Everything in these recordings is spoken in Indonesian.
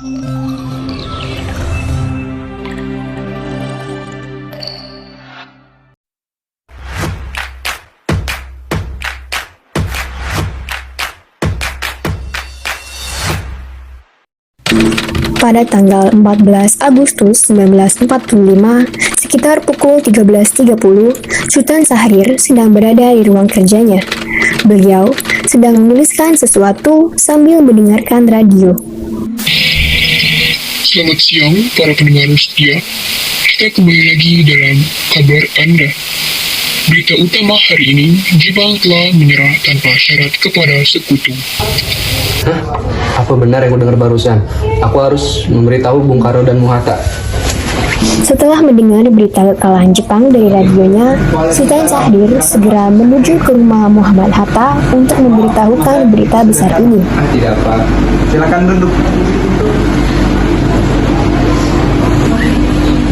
Pada tanggal 14 Agustus 1945, sekitar pukul 13.30, Sultan Syahrir sedang berada di ruang kerjanya. Beliau sedang menuliskan sesuatu sambil mendengarkan radio. Selamat siang para pendengar setia. Kita kembali lagi dalam kabar Anda. Berita utama hari ini, Jepang telah menyerah tanpa syarat kepada sekutu. Apa benar yang aku dengar barusan? Aku harus memberitahu Bung Karno dan Muhatta. Setelah mendengar berita kekalahan Jepang dari radionya, Sultan Syahrir segera menuju ke rumah Muhammad Hatta untuk memberitahukan berita besar ini. Tidak apa. Silakan duduk.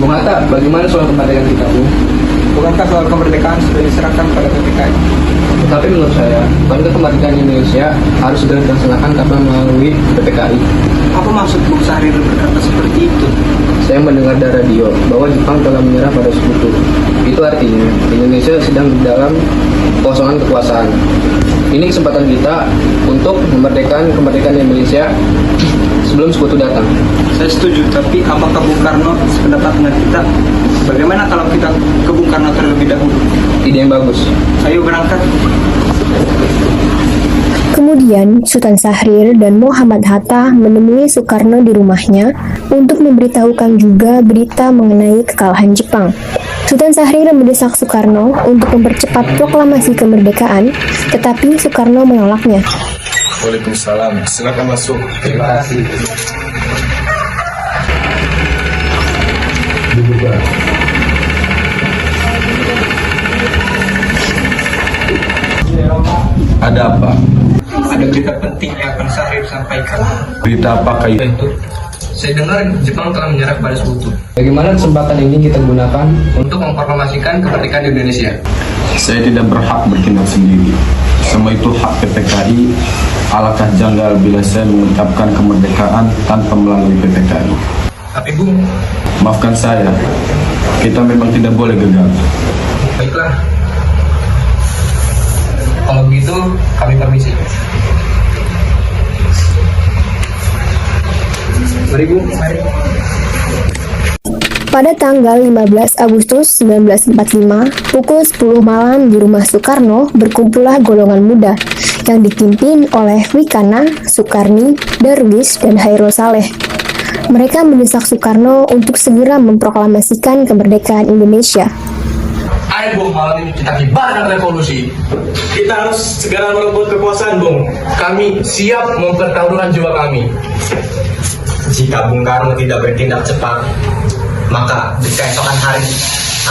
Bung Hatta, bagaimana soal kemerdekaan kita, Bung? Bukankah soal kemerdekaan sudah diserahkan pada PPKI? Tetapi menurut saya, bangga kemerdekaan Indonesia harus segera dilaksanakan karena melalui PPKI. Apa maksud Bung Syahrir berkata seperti itu? Saya mendengar dari radio bahwa Jepang telah menyerah pada sekutu. Itu artinya Indonesia sedang dalam kekosongan kekuasaan. Ini kesempatan kita untuk memerdekakan kemerdekaan Indonesia sebelum sekutu datang. Saya setuju, tapi apakah Bung Karno sependapat dengan kita? Bagaimana kalau kita ke Bung Karno terlebih dahulu? Ide yang bagus. Ayo berangkat. Kemudian, Sultan Syahrir dan Muhammad Hatta menemui Soekarno di rumahnya untuk memberitahukan juga berita mengenai kekalahan Jepang. Sultan Syahrir mendesak Soekarno untuk mempercepat proklamasi kemerdekaan, tetapi Soekarno menolaknya. Waalaikumsalam, silakan masuk. Terima kasih. Ada apa? Ada berita penting yang akan Syahrir sampaikan. Berita apa kayak Itu, saya dengar Jepang telah menyerah pada sekutu. Bagaimana kesempatan ini kita gunakan untuk memproklamasikan kemerdekaan Indonesia? Saya tidak berhak bertindak sendiri. Semua itu hak PPKI. Alangkah janggal bila saya mengucapkan kemerdekaan tanpa melalui PPKI. Tapi Bung, Maafkan saya, kita memang tidak boleh gagal. baiklah. Kalau begitu, kami permisi. Mari Bung, mari. Pada tanggal 15 Agustus 1945, pukul 10 malam di rumah Soekarno berkumpullah golongan muda yang dipimpin oleh Wikana, Sukarni, Darwis, dan Hairul Saleh. Mereka mendesak Soekarno untuk segera memproklamasikan kemerdekaan Indonesia. Ayo Bung, malam ini kita kibarkan revolusi. Kita harus segera merebut kekuasaan Bung. Kami siap mempertaruhkan jiwa kami. Jika Bung Karno tidak bertindak cepat, maka di keesokan hari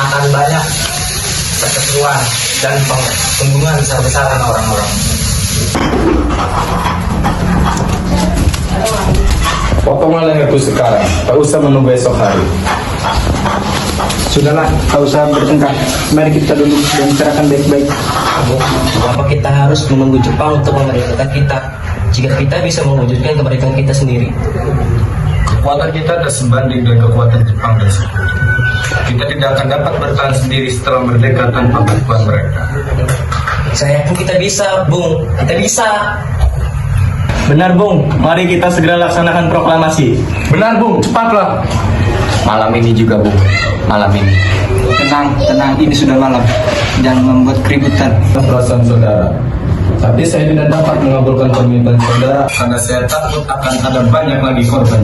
akan banyak perseteruan dan pembunuhan besar-besaran orang-orang. Potonglah leherku sekarang, tak usah menunggu esok hari. Sudahlah, tak usah bertengkar. Mari kita duduk dan bicarakan baik-baik. Kenapa kita harus menunggu Jepang untuk memerdekakan kita jika kita bisa mewujudkan kemerdekaan kita sendiri? Kekuatan kita tak sebanding dengan kekuatan Jepang dan sekutu. Kita tidak akan dapat bertahan sendiri setelah merdeka tanpa bantuan mereka. Saya yakin kita bisa, Bung. Kita bisa. Benar Bung, mari kita segera laksanakan proklamasi. Benar Bung, cepatlah. Malam ini juga Bung, malam ini. Tenang, ini sudah malam. Jangan membuat keributan. Perasaan saudara. Tapi saya tidak dapat mengabulkan permintaan saudara karena saya takut akan ada banyak lagi korban.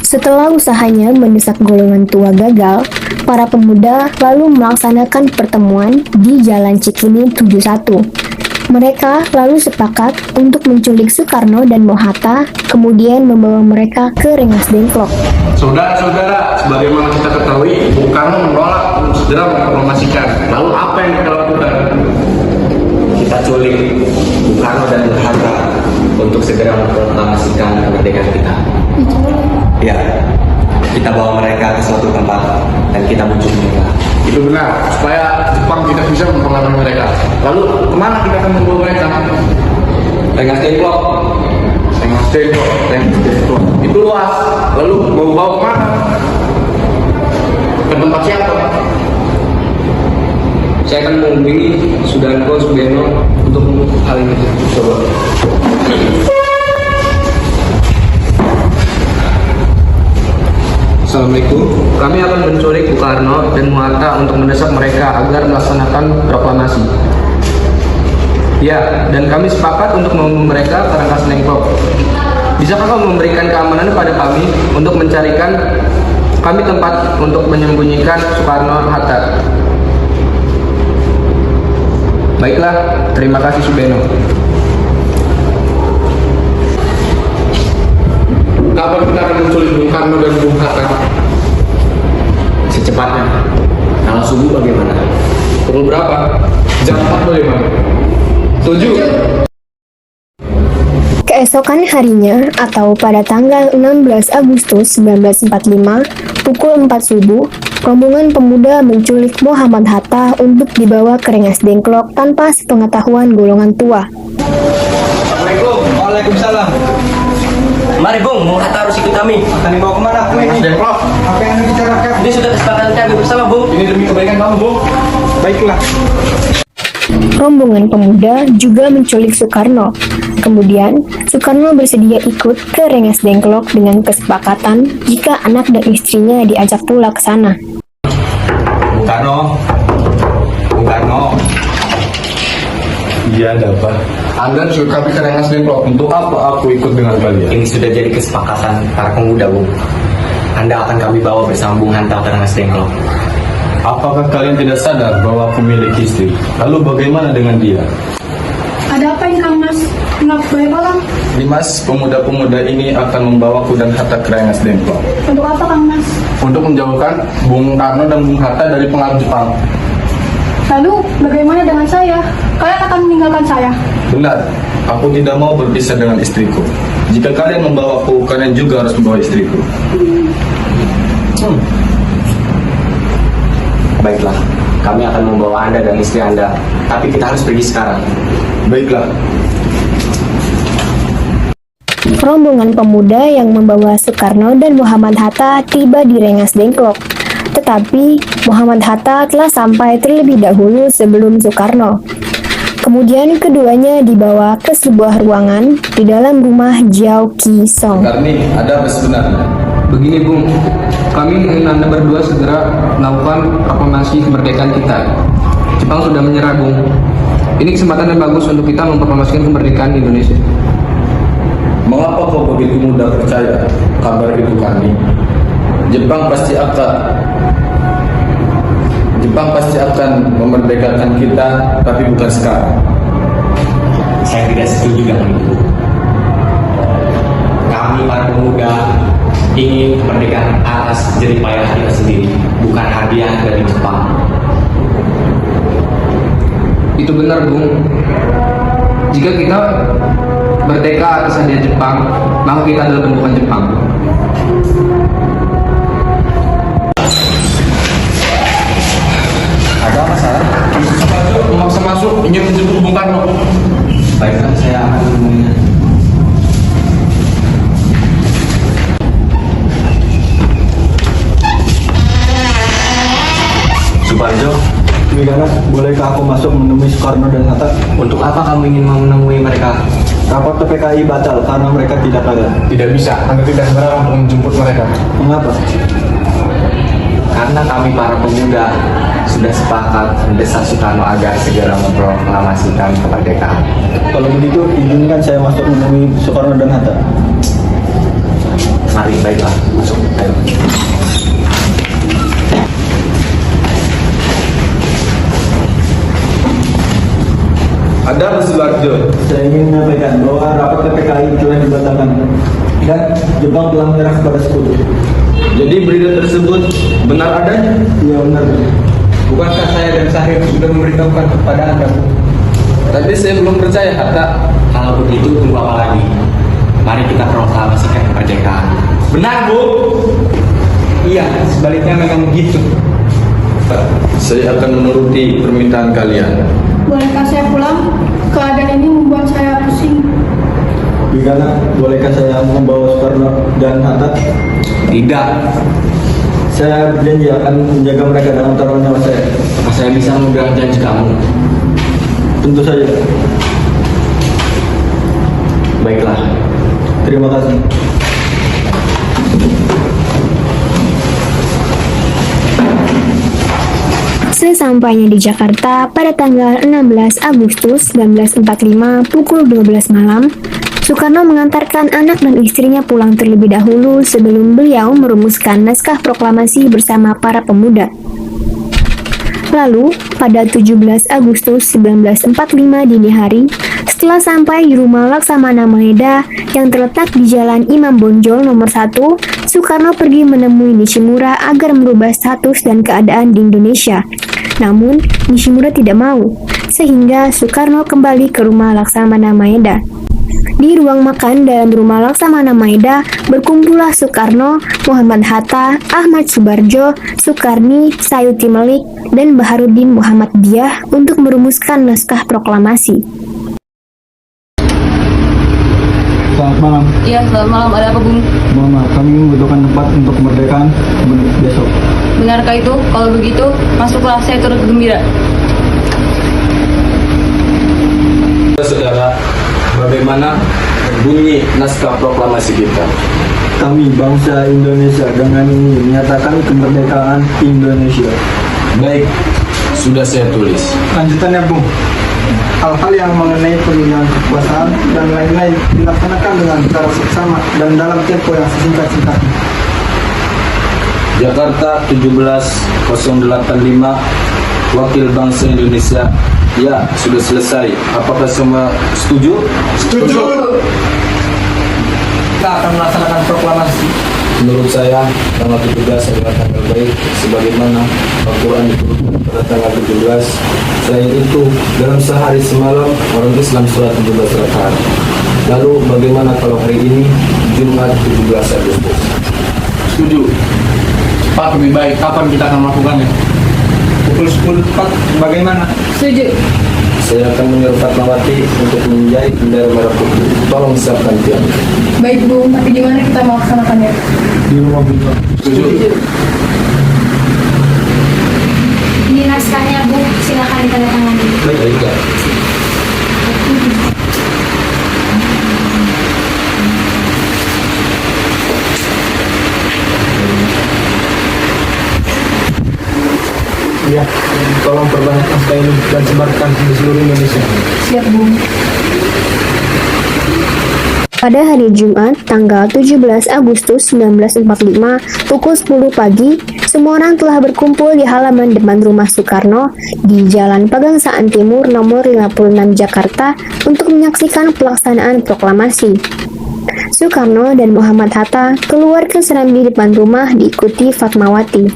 Setelah usahanya mendesak golongan tua gagal, para pemuda lalu melaksanakan pertemuan di Jalan Cikini 71. Mereka lalu sepakat untuk menculik Soekarno dan Mohatta, kemudian membawa mereka ke Rengas Dengklok. Saudara-saudara, sebagaimana kita ketahui, Bung Karno menolak untuk segera memproklamasikan. Lalu apa yang kita lakukan? Kita culik Bung Karno dan Mohatta untuk segera memproklamasikan kemerdekaan kita. Ya, kita bawa mereka ke suatu tempat dan kita bujuk mereka. Itu benar, supaya Jepang tidak bisa mempengaruhi mereka. Lalu kemana kita akan membawa mereka? Rengas Dengklok. Rengas Tembok. Itu luas. Lalu mau bawa kemana? Ke tempat siapa? Saya akan menghubungi Sudarko Subeno untuk hal ini. Coba. Assalamualaikum. Kami akan menculik Bung Karno dan Muhatta untuk mendesak mereka agar melaksanakan proklamasi. Ya, dan kami sepakat untuk membantu mereka ke Rangkas Dengklok. Bisakah kamu memberikan keamanan pada kami untuk mencarikan kami tempat untuk menyembunyikan Soekarno Hatta? Baiklah, terima kasih Subeno. Kapan kita akan menculik Bung Karno dan Bung Hatta? Secepatnya. Kalau subuh bagaimana? Pukul berapa? Jam 4 bagaimana? 7. Keesokan harinya atau pada tanggal 16 Agustus 1945, pukul 4 subuh, rombongan pemuda menculik Muhammad Hatta untuk dibawa ke Rengas Dengklok tanpa sepengetahuan golongan tua. Assalamualaikum. Waalaikumsalam. Mari Bung, Bung Hatta harus ikut kami. Akan dibawa kemana? Rengas Dengklok. Apa yang akan dibicarakan? Ini sudah kesepakatan kami bersama Bung. Ini demi kebaikan kamu, Bung. Baiklah. Rombongan pemuda juga menculik Soekarno. Kemudian, Soekarno bersedia ikut ke Rengas Dengklok dengan kesepakatan jika anak dan istrinya diajak pula ke sana. Bung Karno. Bung Karno. Iya, ada apa? Anda suruh kami ke Rengas Dengklok. Untuk apa aku ikut dengan kalian? Ini sudah jadi kesepakatan para pemuda, Bung. Anda akan kami bawa bersama Bung Hatta ke Rengas Dengklok. Apakah kalian tidak sadar bahwa aku memiliki istri? Lalu bagaimana dengan dia? Ada apa ini Kang Mas? Kenapa banyak orang? Dimas, pemuda-pemuda ini akan membawaku dan Hatta ke Rengas Dengklok Untuk apa Kang Mas? Untuk menjauhkan Bung Karno dan Bung Hatta dari pengaruh Jepang. Lalu bagaimana dengan saya? Kalian akan meninggalkan saya? Benar, aku tidak mau berpisah dengan istriku. Jika kalian membawaku, kalian juga harus membawa istriku. Baiklah, kami akan membawa Anda dan istri Anda. Tapi kita harus pergi sekarang. Baiklah. Rombongan pemuda yang membawa Soekarno dan Muhammad Hatta tiba di Rengas Dengklok. Tetapi Muhammad Hatta telah sampai terlebih dahulu sebelum Soekarno. Kemudian keduanya dibawa ke sebuah ruangan di dalam rumah Jiao Ki Song. Karni, ada apa sebenarnya? Begini Bung, kami ingin Anda berdua segera melakukan proklamasi kemerdekaan kita. Jepang sudah menyerah Bung. Ini kesempatan yang bagus untuk kita memproklamasikan kemerdekaan Indonesia. Mengapa kau begitu mudah percaya kabar itu, Karni? Jepang pasti akan memerdekakan kita, tapi bukan sekarang. Saya tidak setuju dengan itu. Kami para pemuda ingin kemerdekaan atas jerih payah kita sendiri, bukan hadiah dari Jepang. Itu benar Bung. Jika kita merdeka atas hadiah Jepang, maka kita adalah bentukan Jepang. Ada masalah? Memaksa masuk ingin menjemput Bung Karno. Baiklah, saya akan menemuinya. Suparjo, Widana, bolehkah aku masuk menemui Soekarno dan Hatta? untuk apa kamu ingin menemui mereka? Rapat PPKI batal karena mereka tidak ada. Tidak bisa, Anda tidak berhak untuk menjemput mereka. Mengapa? Karena kami para pemuda sudah sepakat mendesak Soekarno agar segera memproklamasikan kemerdekaan. Kalau begitu, izinkan saya masuk menemui Soekarno dan Hatta. Mari, baiklah, masuk. Ayo. Ada apa, Subarjo? Saya ingin menyampaikan bahwa rapat PPKI telah dibatalkan dan Jepang telah menyerah kepada Sekutu. Jadi berita tersebut benar adanya? Iya benar. Bukankah saya dan Syahrir sudah memberitahukan kepada Anda? Tapi saya belum percaya, Hatta. Kalau begitu, tunggu apa lagi? Mari kita proklamasikan kemerdekaan. Benar, Bu? Iya, sebaliknya memang begitu. Saya akan menuruti permintaan kalian. Bolehkah saya pulang? Keadaan ini membuat saya pusing. Wigana, bolehkah saya membawa Soekarno dan Hatta? Tidak. Saya berjanji akan menjaga mereka dalam taruhan nyawa saya. Apa saya bisa memegang janji kamu? Tentu saja. Baiklah. Terima kasih. Sesampainya di Jakarta pada tanggal 16 Agustus 1945 pukul 12 malam, Soekarno mengantarkan anak dan istrinya pulang terlebih dahulu sebelum beliau merumuskan naskah proklamasi bersama para pemuda. Lalu, pada 17 Agustus 1945 dini hari, setelah sampai di rumah Laksamana Maeda yang terletak di Jalan Imam Bonjol nomor 1, Soekarno pergi menemui Nishimura agar merubah status dan keadaan di Indonesia. Namun, Nishimura tidak mau, sehingga Soekarno kembali ke rumah Laksamana Maeda. Di ruang makan dalam rumah Laksamana Maeda berkumpullah Soekarno, Muhammad Hatta, Ahmad Subarjo, Soekarni, Sayuti Melik, dan Baharudin Muhammad Diah untuk merumuskan naskah proklamasi. Selamat malam. Iya, selamat malam. Ada apa, Bung? Mohon maaf, kami membutuhkan tempat untuk kemerdekaan besok. Benarkah itu? Kalau begitu, masuklah, saya turut gembira. Saudara, bagaimana bunyi naskah proklamasi kita? Kami bangsa Indonesia dengan ini menyatakan kemerdekaan Indonesia. Baik, sudah saya tulis. Lanjutannya, Bung. Hal-hal yang mengenai penggunaan kekuasaan dan lain-lain dilaksanakan dengan cara seksama dan dalam tempo yang sesingkat-singkatnya. Jakarta 17.085, Wakil Bangsa Indonesia. Ya, sudah selesai. Apakah semua setuju? Setuju. Kita akan melaksanakan proklamasi. Menurut saya, tanggal 17 adalah tanggal baik, sebagaimana Al-Quran diturunkan pada tanggal 17. Selain itu, dalam sehari semalam, orang Islam sholat 17 rakaat. Lalu, bagaimana kalau hari ini, Jumat 17 Agustus? Setuju. Pak, lebih baik. Kapan kita akan melakukannya? Pukul 10 tepat, bagaimana? Setuju. Saya akan menyuruh Fatmawati untuk menjahit bendera merah putih. Tolong siapkan tiang. Baik, Bung. Tapi di mana kita melaksanakannya? Di rumah Bung. Setuju. Ini naskahnya, Bu. Silakan ditandatangani. Baiklah. Ya, tolong perbanyak naskah ini dan sebarkan di seluruh Indonesia. Siap, Bung. Pada hari Jumat, tanggal 17 Agustus 1945, pukul 10 pagi, semua orang telah berkumpul di halaman depan rumah Soekarno di Jalan Pegangsaan Timur nomor 56 Jakarta untuk menyaksikan pelaksanaan proklamasi. Soekarno dan Muhammad Hatta keluar ke serambi depan rumah diikuti Fatmawati.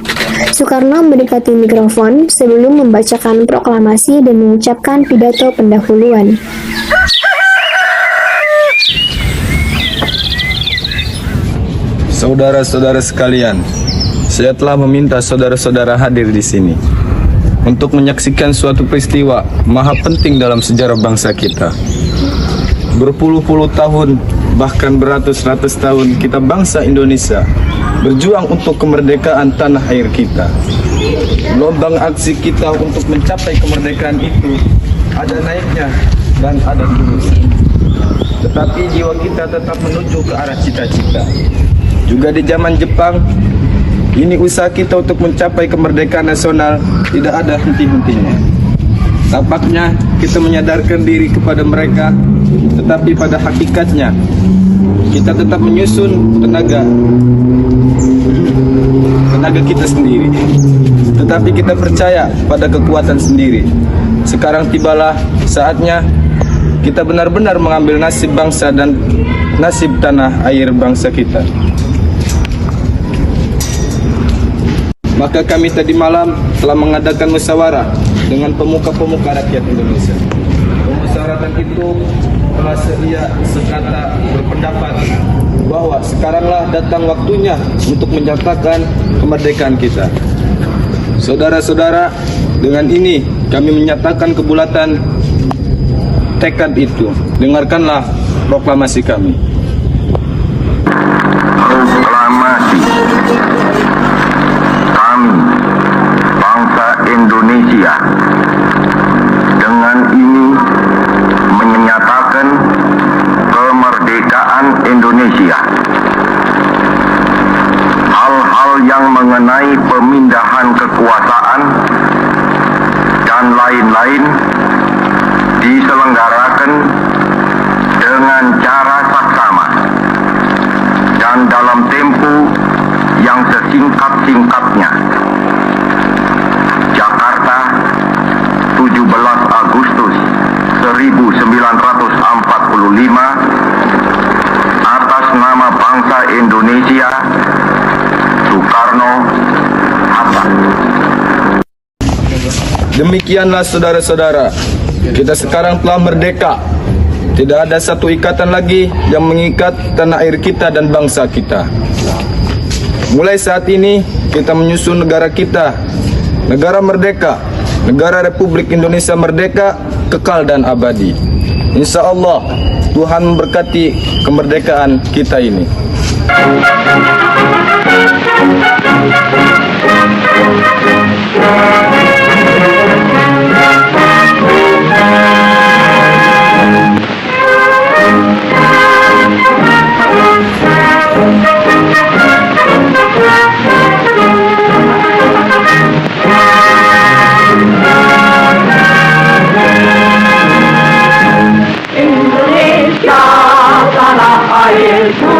Soekarno mendekati mikrofon sebelum membacakan proklamasi dan mengucapkan pidato pendahuluan. Saudara-saudara sekalian, saya telah meminta saudara-saudara hadir di sini untuk menyaksikan suatu peristiwa maha penting dalam sejarah bangsa kita. Berpuluh-puluh tahun, bahkan beratus-ratus tahun, kita bangsa Indonesia berjuang untuk kemerdekaan tanah air kita. Gelombang aksi kita untuk mencapai kemerdekaan itu ada naiknya dan ada turunnya. Tetapi jiwa kita tetap menuju ke arah cita-cita. Juga di zaman Jepang, ini usaha kita untuk mencapai kemerdekaan nasional tidak ada henti-hentinya. Tampaknya kita menyadarkan diri kepada mereka, tetapi pada hakikatnya kita tetap menyusun tenaga kita sendiri. Tetapi kita percaya pada kekuatan sendiri. Sekarang tibalah saatnya kita benar-benar mengambil nasib bangsa dan nasib tanah air bangsa kita. Maka kami tadi malam telah mengadakan musyawarah dengan pemuka-pemuka rakyat Indonesia. Permusyawaratan itu telah sekata berpendapat bahwa sekaranglah datang waktunya untuk menyatakan kemerdekaan kita. Saudara-saudara, dengan ini kami menyatakan kebulatan tekad itu. Dengarkanlah proklamasi kami. Proklamasi. Kami, bangsa Indonesia, dengan ini menyatakan kemerdekaan Indonesia. Hal-hal yang mengenai pemindahan kekuasaan dan lain-lain diselenggarakan dengan cara saksama dan dalam tempo yang sesingkat-singkatnya. Jakarta, 17 Agustus 1945, atas nama bangsa Indonesia, Soekarno Hatta. Demikianlah saudara-saudara, kita sekarang telah merdeka. Tidak ada satu ikatan lagi yang mengikat tanah air kita dan bangsa kita. Mulai saat ini kita menyusun negara kita, negara merdeka, negara Republik Indonesia merdeka, kekal dan abadi. Insya Allah Tuhan memberkati kemerdekaan kita ini. Indonesia, tanah airku,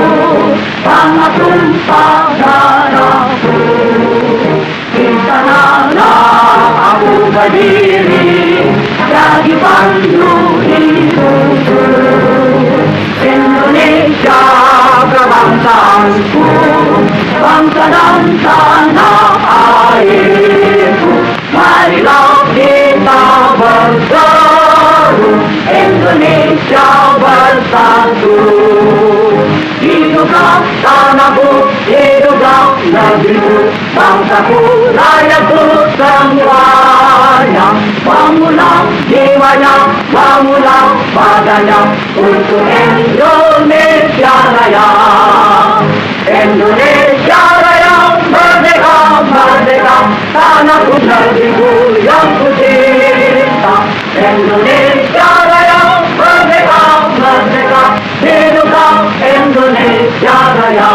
tanah tumpah darahku. Di sanalah aku berdiri, jadi pandu hidupku. Indonesia kebangsaanku, bangsa dan tanah airku. Marilah kita berseru, Indonesia bersatu. Hiduplah tanahku, hiduplah negeriku, bangsaku, rakyatku semuanya. Bangunlah jiwanya, bangunlah badannya untuk Indonesia Raya. Indonesia Raya, merdeka, merdeka, tanahku, negeriku yang ku cinta. Indonesia Raya, merdeka, merdeka, hiduplah Indonesia Raya.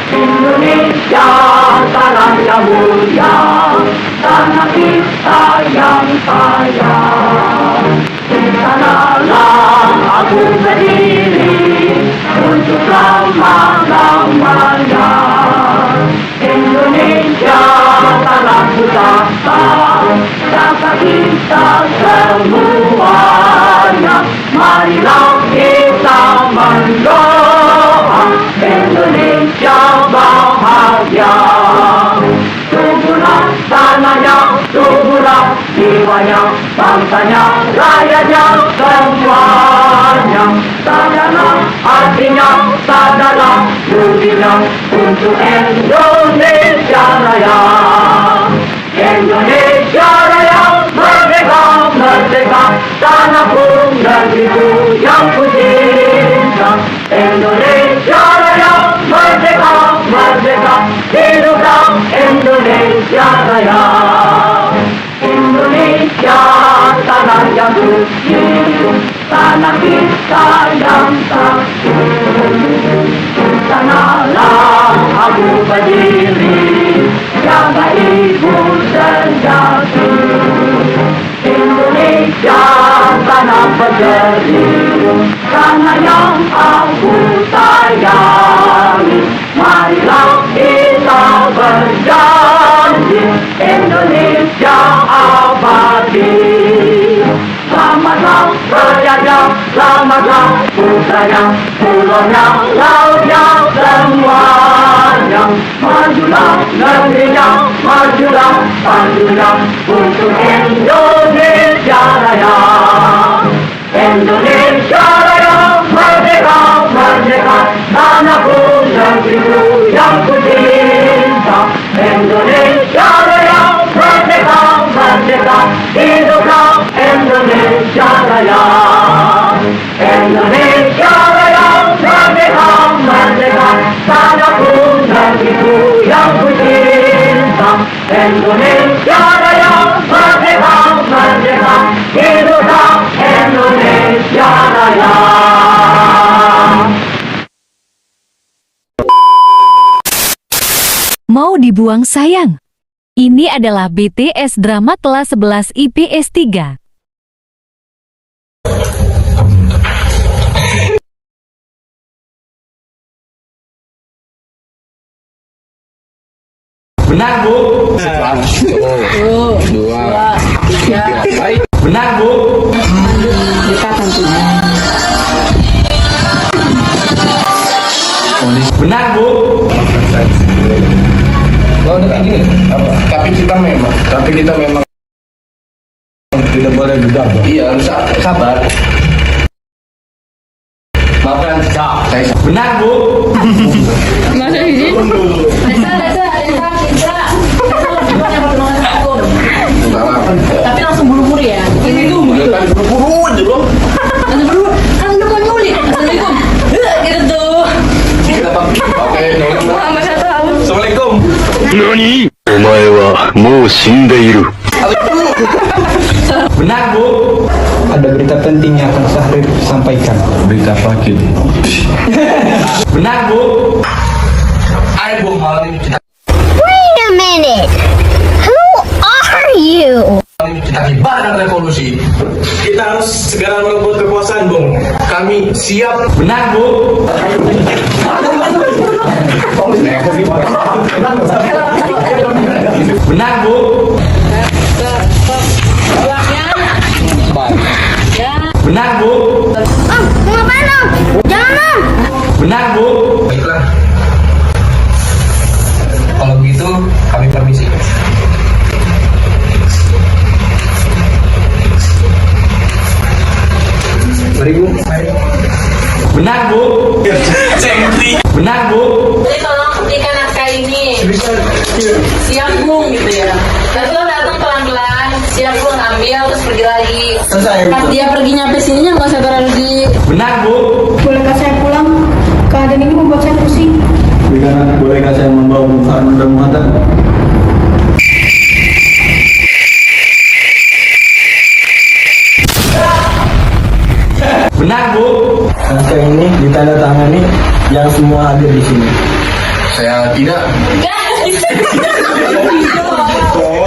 Indonesia tanah yang mulia, tanah kita yang kaya. Di sanalah aku berdiri untuk selama-lamanya. Indonesia tanah pusaka, bangsa kita semuanya. Marilah kita mendoa Indonesia bahagia. Suburlah tanahnya, suburlah jiwanya, bangsanya, rakyatnya semuanya. Sadarlah artinya, sadarlah budinya untuk Indonesia Raya. Indonesia Raya, merdeka, merdeka, tanahku, negeriku yang ku cinta. Indonesia Raya, merdeka, merdeka, hiduplah Indonesia Raya. Indonesia tanah yang suci, tanah kita yang sakti. Sanalah aku berdiri, jaga ibu sejati. Indonesia tanah berdiri, tanah yang aku sayangi. Marilah kita berjanji, Indonesia abadi. Selamatlah rakyatnya, selamatlah putranya, pulaunya, lautnya, semuanya. Majulah negerinya, majulah pandunya untuk Indonesia Raya. Indonesia Raya, merdeka, merdeka, tanahku, negeriku yang ku cinta. Indonesia Raya, merdeka, merdeka, hiduplah Indonesia Raya. Indonesia Indonesia Raya merdeka, merdeka, hiduplah Indonesia Raya. Mau dibuang sayang. Ini adalah BTS drama kelas 11 IPS 3. Benar, Bu. Dua, tiga. Benar, Bu. Benar, Bu. Oh, udah kayak gini. Tapi kita memang Tidak boleh gegabah. iya harus sabar. Maafkan saya. Benar, Bu. Tapi langsung buru-buru ya. Ini tuh Kan buru-buru aja loh. langsung buru-buru. Kan udah mau nyulik. Assalamualaikum. Gitu tuh. Oke, Assalamualaikum. Benar, Bu. ada berita penting yang akan Syahrir sampaikan. Berita fakir. Benar, Bu. Ayo, Bu, malam ini kita Wait a minute. Who are you? kibarkan revolusi. Kita harus segera merebut kekuasaan, Bung. Kami siap. Benar, Bu. Benar, Bu. Benar, Bu. Mau ngapain, Om? Jangan, Om. Benar, Bu. Baiklah. Kalau begitu kami permisi. Mari, Bu. Mari. Benar, Bu. Benar, Bu. Jadi tolong berikan naskah ini. Siap Bung gitu ya. Tapi lo datang pelan-pelan. Siap Bung ambil terus pergi lagi. Pas dia pergi nyampe sininya nggak usah terlalu di. Benar, Bu. Bolehkah saya pulang? Keadaan ini membuat saya pusing. Bolehkah saya membawa Bung Farman dan Muhammad? Benar, Bu. Naskah ini ditandatangani yang semua hadir di sini. Saya tidak.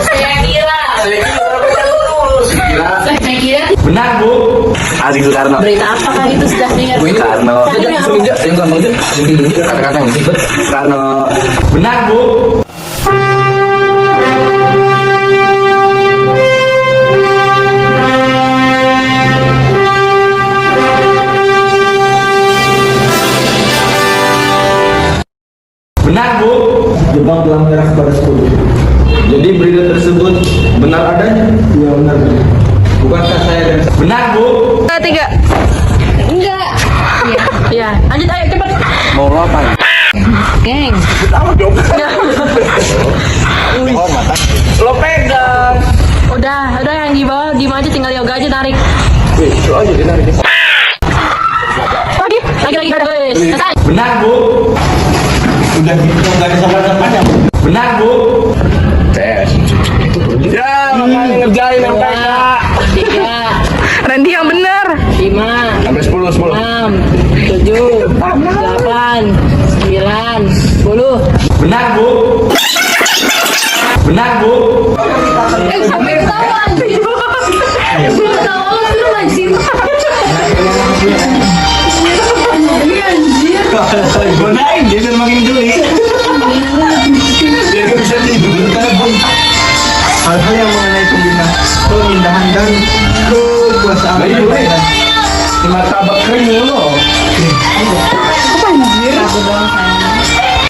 Saya kira. Saya kira Benar, Bu. Adik Soekarno. berita apa kali itu sudah dengar? Soekarno. Yang gampang aja. Kata-kata yang ribet. Soekarno. Benar, Bu. Benar, Bu. Jepang telah menyerah kepada Sekutu. Jadi berita tersebut benar adanya? Iya benar. Bukankah saya dan Benar, Bu. Tiga. Enggak. Iya. Lanjut ayo cepat. mau apa? Geng. Lo pegang. Udah yang di bawah diem aja, tinggal yoga aja tarik. Itu aja ditarik. Lagi guys. Selesai. Benar, Bu. Udah gitu nggak ada sabar-sabarnya. Benar, Bu. Tes. Ya makanya ngerjain yang pegang. 3. Randy yang benar. 5. Sampai 10. 6. 7. 8. 9. 10. Benar, Bu. Benar, Bu. Sampai ketahuan. Ketahuan lu anjir. Godain dia biar makin geli. Dia bisa tidur karena hal-hal yang mengenai pemindahan dan kekuasaan di martabak kering lo.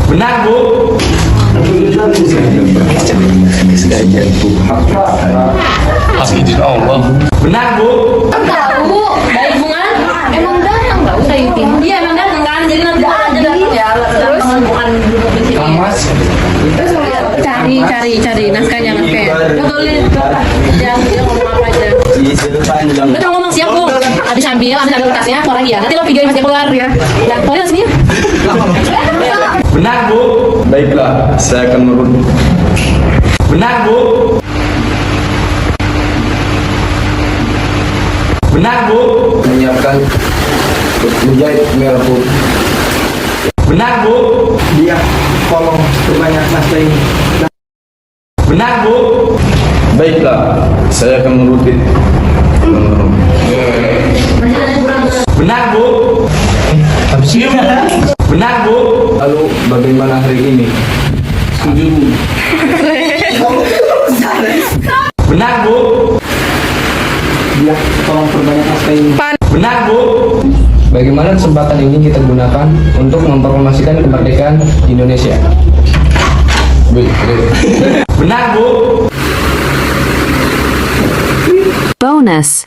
Benar, Bu. Atas izin Allah. Benar, Bu. Tahu. Baik bungan. Emang datang nggak usah itu. Iya emang datang kan. Jadi nanti aja datang ya. Terus bukan duduk di sini. Mas, Cari naskahnya naskah. Udah tulis. Jangan dia ngomong apa aja. Udah ngomong siap Bung. Habis ambil kertasnya, keluar lagi ya. Nanti lo videoin masih keluar ya. Nah, keluarin sini. Benar, Bu. Baiklah, saya akan merunduk. Benar, Bu. Benar, Bu. Menyiapkan menjahit merah putih. Benar, Bu. Dia tolong perbanyak naskah ini. Benar, Bu. Baiklah, saya akan menuruti. Benar, Bu. Benar, Bu. Lalu bagaimana hari ini? Setuju, Bu. Benar, Bu. Dia tolong perbanyak naskah ini. Benar, Bu. Bagaimana kesempatan ini kita gunakan untuk mempromosikan kemerdekaan Indonesia? Benar, Bu. Bonus.